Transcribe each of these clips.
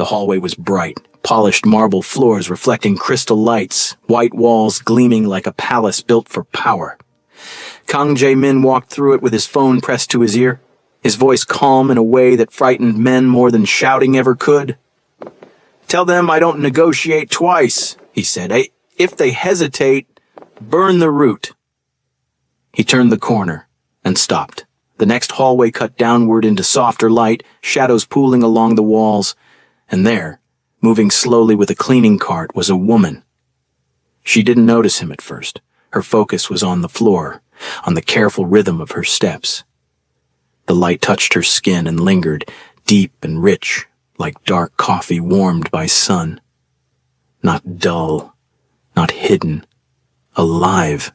The hallway was bright, polished marble floors reflecting crystal lights, white walls gleaming like a palace built for power. Kang Jae-min walked through it with his phone pressed to his ear, his voice calm in a way that frightened men more than shouting ever could. "Tell them I don't negotiate twice," he said. "If they hesitate, burn the root." He turned the corner and stopped. The next hallway cut downward into softer light, shadows pooling along the walls, and there, moving slowly with a cleaning cart, was a woman. She didn't notice him at first. Her focus was on the floor, on the careful rhythm of her steps. The light touched her skin and lingered, deep and rich, like dark coffee warmed by sun. Not dull, not hidden, alive.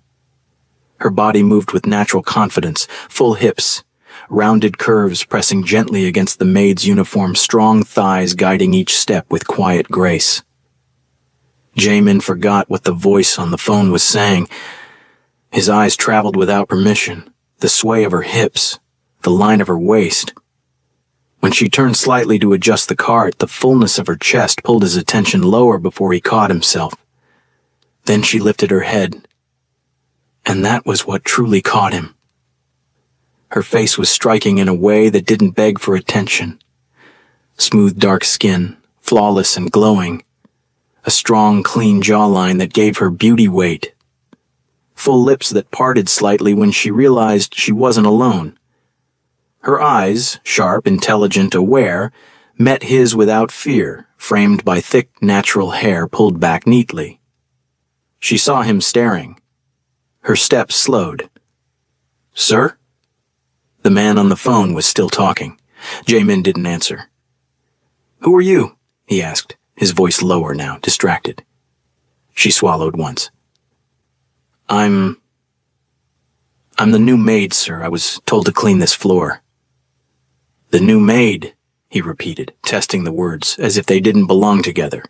Her body moved with natural confidence, full hips, rounded curves pressing gently against the maid's uniform, strong thighs guiding each step with quiet grace. Jaemin forgot what the voice on the phone was saying. His eyes traveled without permission, the sway of her hips, the line of her waist. When she turned slightly to adjust the cart, the fullness of her chest pulled his attention lower before he caught himself. Then she lifted her head, and that was what truly caught him. Her face was striking in a way that didn't beg for attention. Smooth dark skin, flawless and glowing. A strong, clean jawline that gave her beauty weight. Full lips that parted slightly when she realized she wasn't alone. Her eyes, sharp, intelligent, aware, met his without fear, framed by thick, natural hair pulled back neatly. She saw him staring. Her steps slowed. "Sir?" The man on the phone was still talking. Jaemin didn't answer. "Who are you?" he asked, his voice lower now, distracted. She swallowed once. I'm the new maid, sir. I was told to clean this floor." "The new maid," he repeated, testing the words as if they didn't belong together.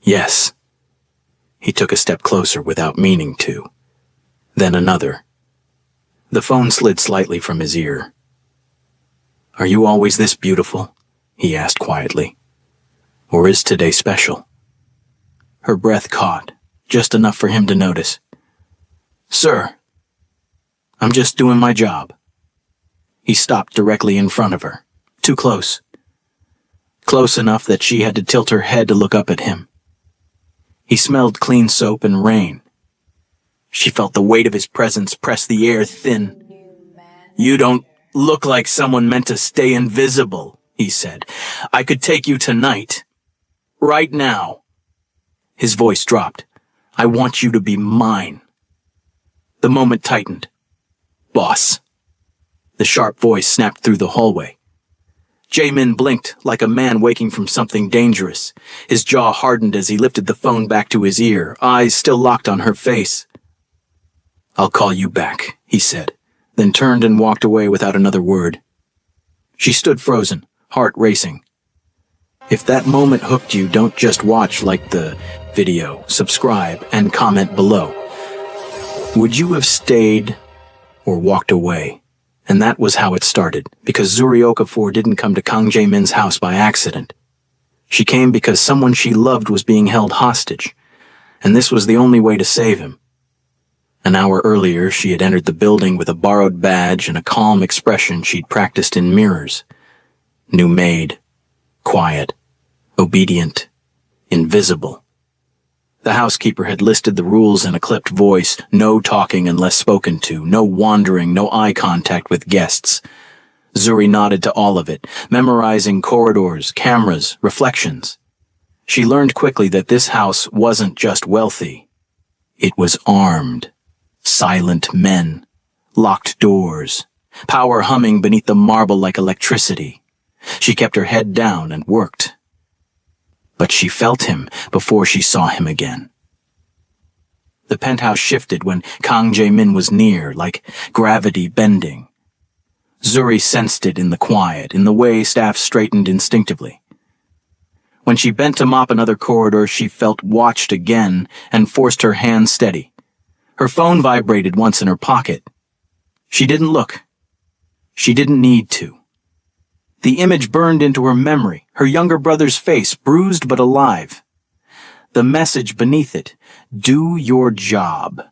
"Yes." He took a step closer without meaning to. Then another. The phone slid slightly from his ear. "Are you always this beautiful?" he asked quietly. "Or is today special?" Her breath caught, just enough for him to notice. "Sir, I'm just doing my job." He stopped directly in front of her, too close. Close enough that she had to tilt her head to look up at him. He smelled clean soap and rain. She felt the weight of his presence press the air thin. "You don't look like someone meant to stay invisible," he said. "I could take you tonight. Right now." His voice dropped. "I want you to be mine." The moment tightened. "Boss." The sharp voice snapped through the hallway. Jaemin blinked like a man waking from something dangerous. His jaw hardened as he lifted the phone back to his ear, eyes still locked on her face. "I'll call you back," he said, then turned and walked away without another word. She stood frozen, heart racing. If that moment hooked you, don't just watch, like the video, subscribe, and comment below. Would you have stayed or walked away? And that was how it started, because Zuri Okafor didn't come to Kang Jae-min's house by accident. She came because someone she loved was being held hostage, and this was the only way to save him. An hour earlier, she had entered the building with a borrowed badge and a calm expression she'd practiced in mirrors. New maid, quiet, obedient, invisible. The housekeeper had listed the rules in a clipped voice: no talking unless spoken to, no wandering, no eye contact with guests. Zuri nodded to all of it, memorizing corridors, cameras, reflections. She learned quickly that this house wasn't just wealthy. It was armed. Silent men. Locked doors. Power humming beneath the marble like electricity. She kept her head down and worked. But she felt him before she saw him again. The penthouse shifted when Kang Jae-min was near, like gravity bending. Zuri sensed it in the quiet, in the way staff straightened instinctively. When she bent to mop another corridor, she felt watched again and forced her hand steady. Her phone vibrated once in her pocket. She didn't look. She didn't need to. The image burned into her memory, her younger brother's face, bruised but alive. The message beneath it, "Do your job."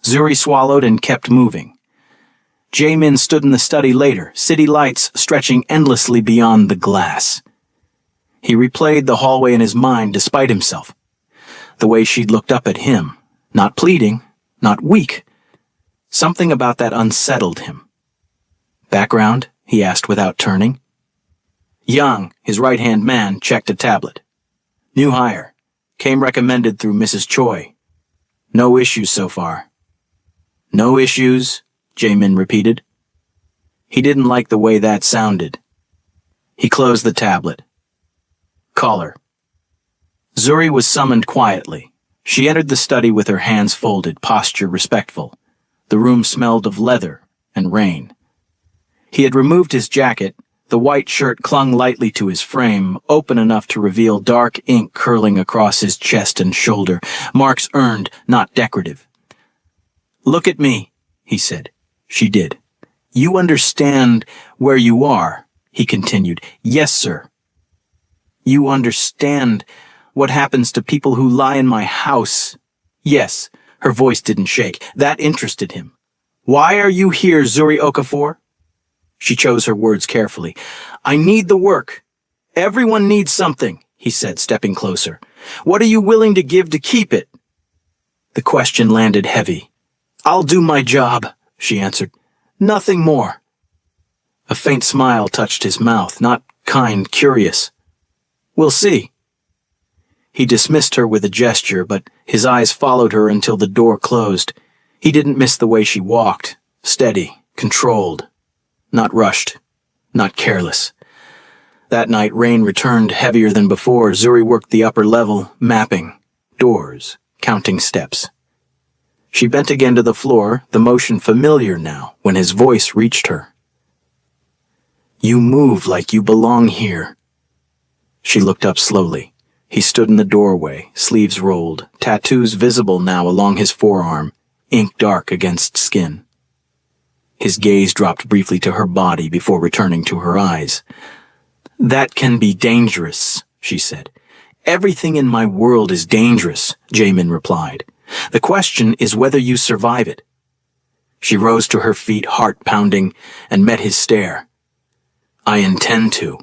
Zuri swallowed and kept moving. Jae-min stood in the study later, city lights stretching endlessly beyond the glass. He replayed the hallway in his mind despite himself. The way she'd looked up at him, not pleading, not weak. Something about that unsettled him. "Background?" he asked without turning. Yang, his right-hand man, checked a tablet. "New hire. Came recommended through Mrs. Choi. No issues so far." "No issues," Jae-min repeated. He didn't like the way that sounded. He closed the tablet. "Caller." Zuri was summoned quietly. She entered the study with her hands folded, posture respectful. The room smelled of leather and rain. He had removed his jacket. The white shirt clung lightly to his frame, open enough to reveal dark ink curling across his chest and shoulder, marks earned, not decorative. "Look at me," he said. She did. "You understand where you are," he continued. "Yes, sir." "You understand what happens to people who lie in my house?" "Yes." Her voice didn't shake. That interested him. "Why are you here, Zuri Okafor?" She chose her words carefully. "I need the work. Everyone needs something," he said, stepping closer. "What are you willing to give to keep it?" The question landed heavy. "I'll do my job," she answered. "Nothing more." A faint smile touched his mouth, not kind, curious. "We'll see." He dismissed her with a gesture, but his eyes followed her until the door closed. He didn't miss the way she walked, steady, controlled. Not rushed, not careless. That night, rain returned heavier than before. Zuri worked the upper level, mapping, doors, counting steps. She bent again to the floor, the motion familiar now, when his voice reached her. "You move like you belong here." She looked up slowly. He stood in the doorway, sleeves rolled, tattoos visible now along his forearm, ink dark against skin. His gaze dropped briefly to her body before returning to her eyes. "That can be dangerous," she said. "Everything in my world is dangerous," Jae-min replied. "The question is whether you survive it." She rose to her feet, heart pounding, and met his stare. "I intend to."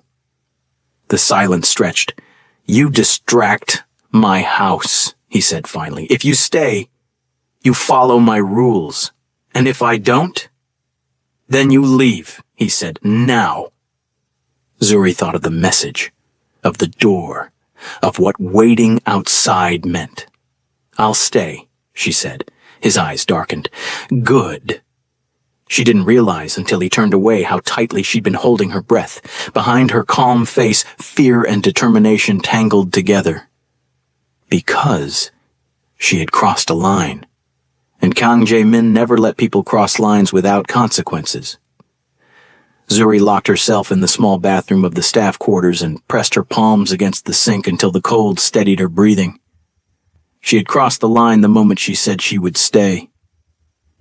The silence stretched. "You distract my house," he said finally. "If you stay, you follow my rules. And if I don't, then you leave," he said. "Now." Zuri thought of the message, of the door, of what waiting outside meant. "I'll stay," she said. His eyes darkened. "Good." She didn't realize until he turned away how tightly she'd been holding her breath. Behind her calm face, fear and determination tangled together. Because she had crossed a line. And Kang Jae-min never let people cross lines without consequences. Zuri locked herself in the small bathroom of the staff quarters and pressed her palms against the sink until the cold steadied her breathing. She had crossed the line the moment she said she would stay.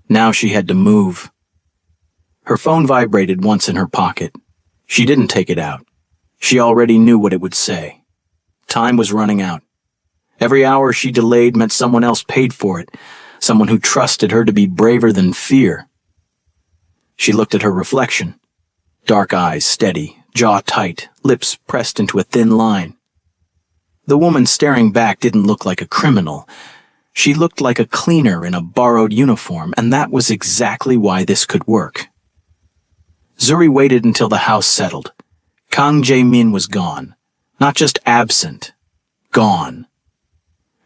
Now she had to move. Her phone vibrated once in her pocket. She didn't take it out. She already knew what it would say. Time was running out. Every hour she delayed meant someone else paid for it, someone who trusted her to be braver than fear. She looked at her reflection. Dark eyes steady, jaw tight, lips pressed into a thin line. The woman staring back didn't look like a criminal. She looked like a cleaner in a borrowed uniform, and that was exactly why this could work. Zuri waited until the house settled. Kang Jae-min was gone. Not just absent. Gone.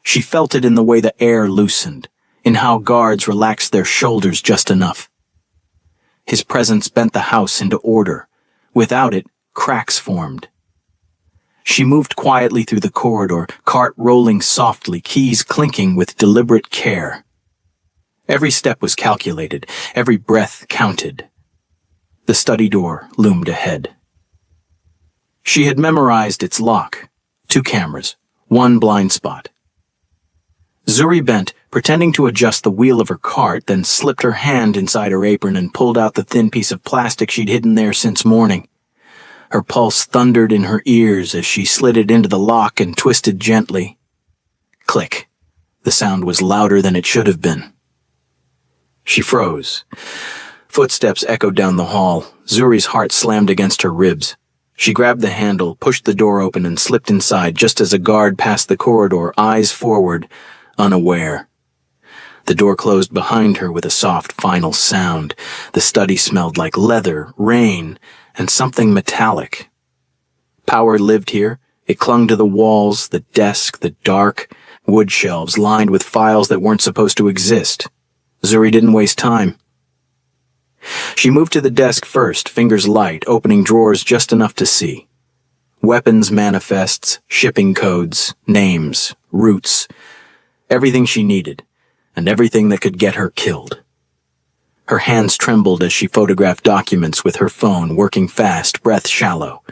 She felt it in the way the air loosened, in how guards relaxed their shoulders just enough. His presence bent the house into order. Without it, cracks formed. She moved quietly through the corridor, cart rolling softly, keys clinking with deliberate care. Every step was calculated, every breath counted. The study door loomed ahead. She had memorized its lock. 2 cameras, 1 blind spot. Zuri bent, pretending to adjust the wheel of her cart, then slipped her hand inside her apron and pulled out the thin piece of plastic she'd hidden there since morning. Her pulse thundered in her ears as she slid it into the lock and twisted gently. Click. The sound was louder than it should have been. She froze. Footsteps echoed down the hall. Zuri's heart slammed against her ribs. She grabbed the handle, pushed the door open, and slipped inside just as a guard passed the corridor, eyes forward, unaware. The door closed behind her with a soft, final sound. The study smelled like leather, rain, and something metallic. Power lived here. It clung to the walls, the desk, the dark, wood shelves lined with files that weren't supposed to exist. Zuri didn't waste time. She moved to the desk first, fingers light, opening drawers just enough to see. Weapons manifests, shipping codes, names, routes, everything she needed, and everything that could get her killed. Her hands trembled as she photographed documents with her phone, working fast, breath shallow.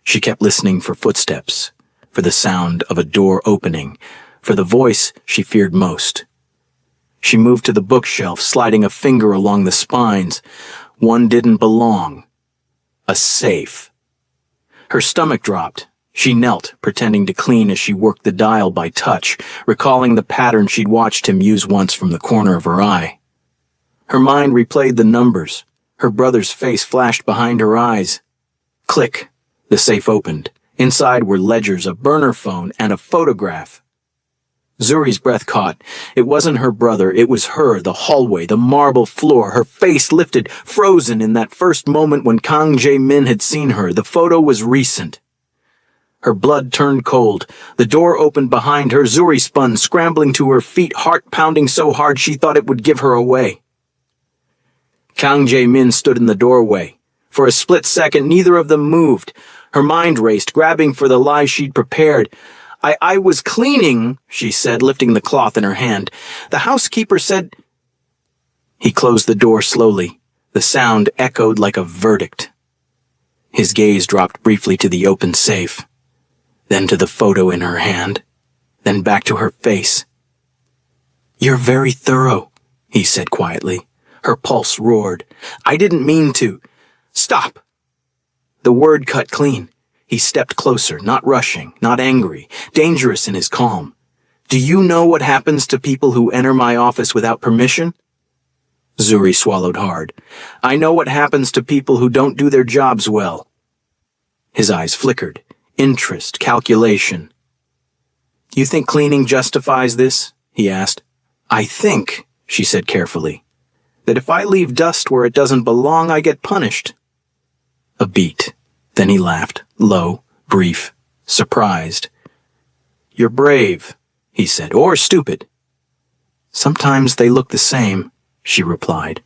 She kept listening for footsteps, for the sound of a door opening, for the voice she feared most. She moved to the bookshelf, sliding a finger along the spines. One didn't belong. A safe. Her stomach dropped. She knelt, pretending to clean as she worked the dial by touch, recalling the pattern she'd watched him use once from the corner of her eye. Her mind replayed the numbers. Her brother's face flashed behind her eyes. Click. The safe opened. Inside were ledgers, a burner phone, and a photograph. Zuri's breath caught. It wasn't her brother, it was her, the hallway, the marble floor, her face lifted, frozen in that first moment when Kang Jae-min had seen her. The photo was recent. Her blood turned cold. The door opened behind her. Zuri spun, scrambling to her feet, heart pounding so hard she thought it would give her away. Kang Jae-min stood in the doorway. For a split second, neither of them moved. Her mind raced, grabbing for the lie she'd prepared. I was cleaning, she said, lifting the cloth in her hand. The housekeeper said... He closed the door slowly. The sound echoed like a verdict. His gaze dropped briefly to the open safe, then to the photo in her hand, then back to her face. You're very thorough, he said quietly. Her pulse roared. I didn't mean to. Stop! The word cut clean. He stepped closer, not rushing, not angry, dangerous in his calm. Do you know what happens to people who enter my office without permission? Zuri swallowed hard. I know what happens to people who don't do their jobs well. His eyes flickered. Interest, calculation. You think cleaning justifies this? He asked. I think, she said carefully, that if I leave dust where it doesn't belong, I get punished. A beat. Then he laughed, low, brief, surprised. You're brave, he said, or stupid. Sometimes they look the same, she replied.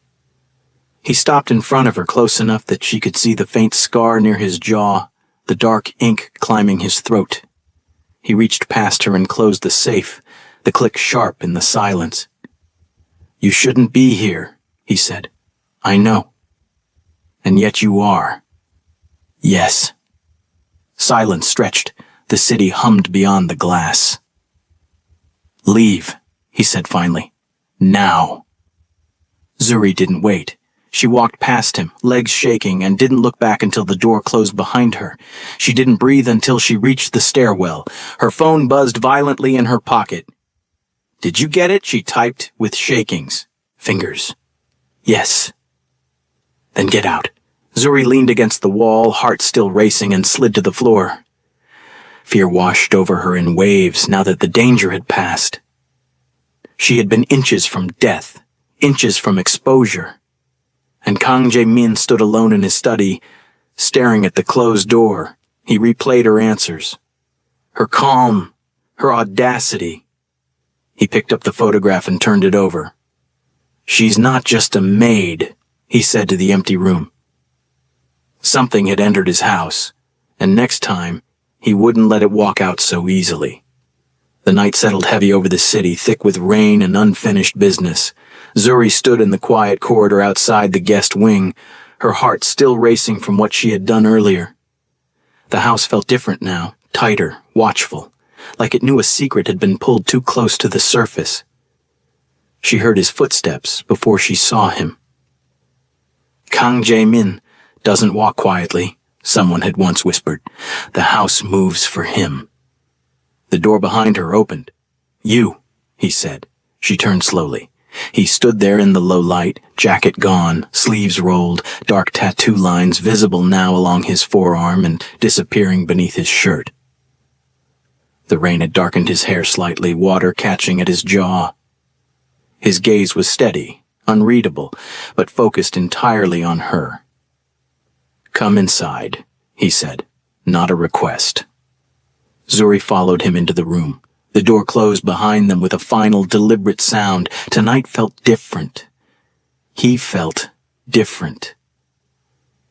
He stopped in front of her close enough that she could see the faint scar near his jaw, the dark ink climbing his throat. He reached past her and closed the safe, the click sharp in the silence. You shouldn't be here, he said. I know. And yet you are. Yes. Silence stretched. The city hummed beyond the glass. Leave, he said finally. Now. Zuri didn't wait. She walked past him, legs shaking, and didn't look back until the door closed behind her. She didn't breathe until she reached the stairwell. Her phone buzzed violently in her pocket. Did you get it? She typed with shakings. Fingers. Yes. Then get out. Zuri leaned against the wall, heart still racing, and slid to the floor. Fear washed over her in waves now that the danger had passed. She had been inches from death, inches from exposure. And Kang Jae-min stood alone in his study, staring at the closed door. He replayed her answers. Her calm, her audacity. He picked up the photograph and turned it over. She's not just a maid, he said to the empty room. Something had entered his house, and next time, he wouldn't let it walk out so easily. The night settled heavy over the city, thick with rain and unfinished business. Zuri stood in the quiet corridor outside the guest wing, her heart still racing from what she had done earlier. The house felt different now, tighter, watchful, like it knew a secret had been pulled too close to the surface. She heard his footsteps before she saw him. Kang Jae-min doesn't walk quietly, someone had once whispered. The house moves for him. The door behind her opened. You, he said. She turned slowly. He stood there in the low light, jacket gone, sleeves rolled, dark tattoo lines visible now along his forearm and disappearing beneath his shirt. The rain had darkened his hair slightly, water catching at his jaw. His gaze was steady, unreadable, but focused entirely on her. Come inside, he said, not a request. Zuri followed him into the room. The door closed behind them with a final, deliberate sound. Tonight felt different. He felt different.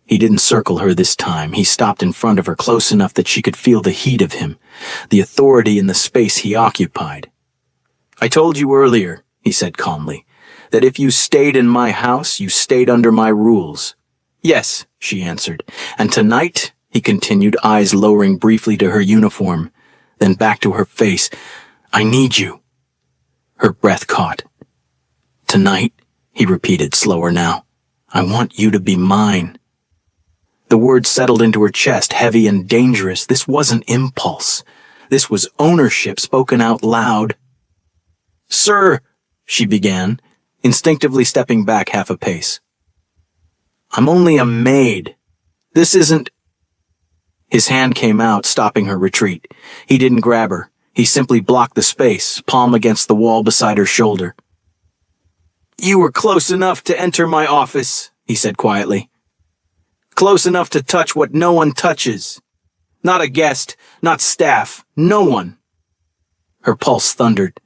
He didn't circle her this time. He stopped in front of her, close enough that she could feel the heat of him, the authority in the space he occupied. I told you earlier, he said calmly, that if you stayed in my house, you stayed under my rules. Yes, she answered. And tonight, he continued, eyes lowering briefly to her uniform, then back to her face, I need you. Her breath caught. Tonight, he repeated, slower now, I want you to be mine. The words settled into her chest, heavy and dangerous. This wasn't impulse. This was ownership spoken out loud. Sir, she began, instinctively stepping back half a pace. I'm only a maid. This isn't... His hand came out, stopping her retreat. He didn't grab her. He simply blocked the space, palm against the wall beside her shoulder. You were close enough to enter my office, he said quietly. Close enough to touch what no one touches. Not a guest, not staff, no one. Her pulse thundered.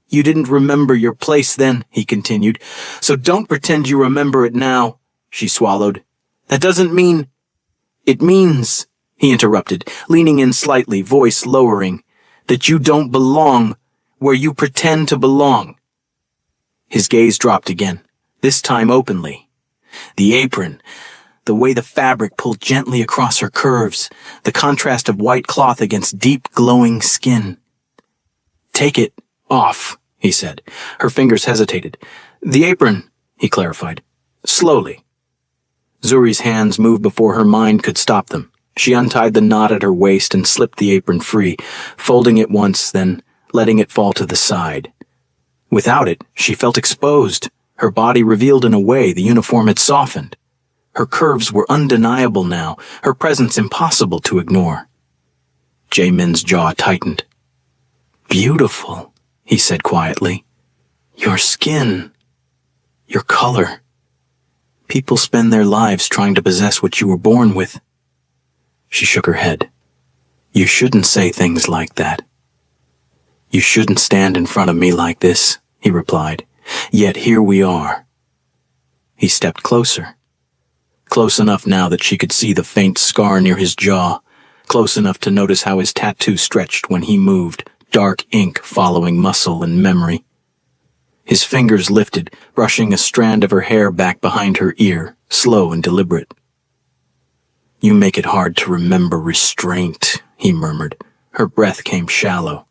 You didn't remember your place then, he continued, so don't pretend you remember it now, she swallowed. That doesn't mean... It means, he interrupted, leaning in slightly, voice lowering, that you don't belong where you pretend to belong. His gaze dropped again, this time openly. The apron, the way the fabric pulled gently across her curves, the contrast of white cloth against deep, glowing skin. Take it off, he said. Her fingers hesitated. The apron, he clarified, slowly. Zuri's hands moved before her mind could stop them. She untied the knot at her waist and slipped the apron free, folding it once, then letting it fall to the side. Without it, she felt exposed, her body revealed in a way the uniform had softened. Her curves were undeniable now, her presence impossible to ignore. Jae-min's jaw tightened. Beautiful, he said quietly. Your skin, your color. People spend their lives trying to possess what you were born with. She shook her head. You shouldn't say things like that. You shouldn't stand in front of me like this, he replied. Yet here we are. He stepped closer. Close enough now that she could see the faint scar near his jaw. Close enough to notice how his tattoo stretched when he moved, dark ink following muscle and memory. His fingers lifted, brushing a strand of her hair back behind her ear, slow and deliberate. You make it hard to remember restraint, he murmured. Her breath came shallow.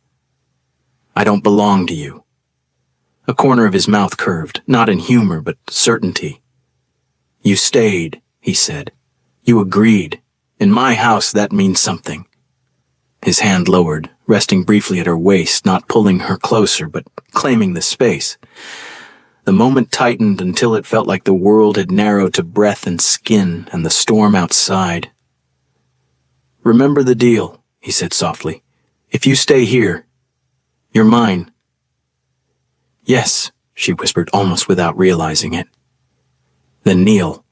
I don't belong to you. A corner of his mouth curved, not in humor, but certainty. You stayed, he said. You agreed. In my house, that means something. His hand lowered, resting briefly at her waist, not pulling her closer, but claiming the space. The moment tightened until it felt like the world had narrowed to breath and skin and the storm outside. Remember the deal, he said softly. If you stay here, you're mine. Yes, she whispered almost without realizing it. Then kneel.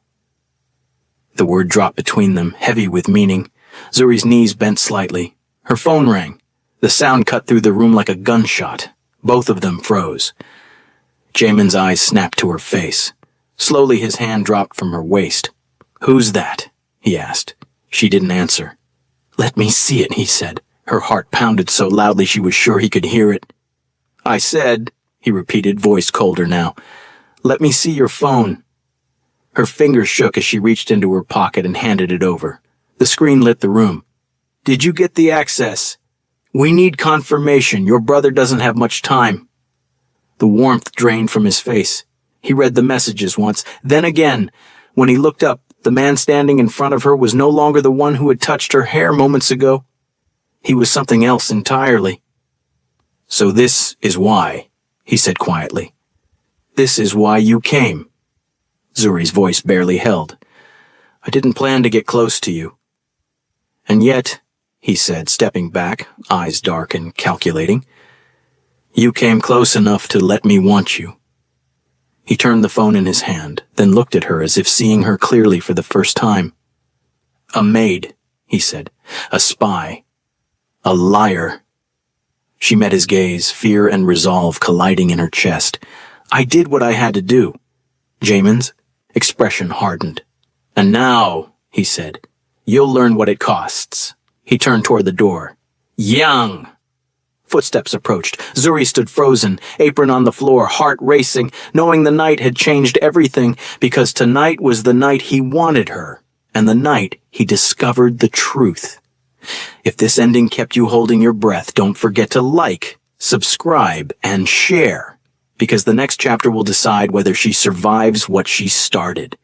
The word dropped between them, heavy with meaning. Zuri's knees bent slightly. Her phone rang. The sound cut through the room like a gunshot. Both of them froze. Jaemin's eyes snapped to her face. Slowly his hand dropped from her waist. Who's that? He asked. She didn't answer. Let me see it, he said. Her heart pounded so loudly she was sure he could hear it. I said, he repeated, voice colder now. Let me see your phone. Her fingers shook as she reached into her pocket and handed it over. The screen lit the room. Did you get the access? We need confirmation. Your brother doesn't have much time. The warmth drained from his face. He read the messages once, then again. When he looked up, The man standing in front of her was no longer the one who had touched her hair moments ago. He was something else entirely. "So this is why," he said quietly. "This is why you came." Zuri's voice barely held. "I didn't plan to get close to you." "And yet," he said, stepping back, eyes dark and calculating, "you came close enough to let me want you." He turned the phone in his hand, then looked at her as if seeing her clearly for the first time. "A maid," he said. "A spy. A liar." She met his gaze, fear and resolve colliding in her chest. "I did what I had to do." Jamin's expression hardened. "And now," he said, "you'll learn what it costs." He turned toward the door. "Young!" Footsteps approached. Zuri stood frozen, apron on the floor, heart racing, knowing the night had changed everything, because tonight was the night he wanted her, and the night he discovered the truth. If this ending kept you holding your breath, don't forget to like, subscribe, and share, because the next chapter will decide whether she survives what she started.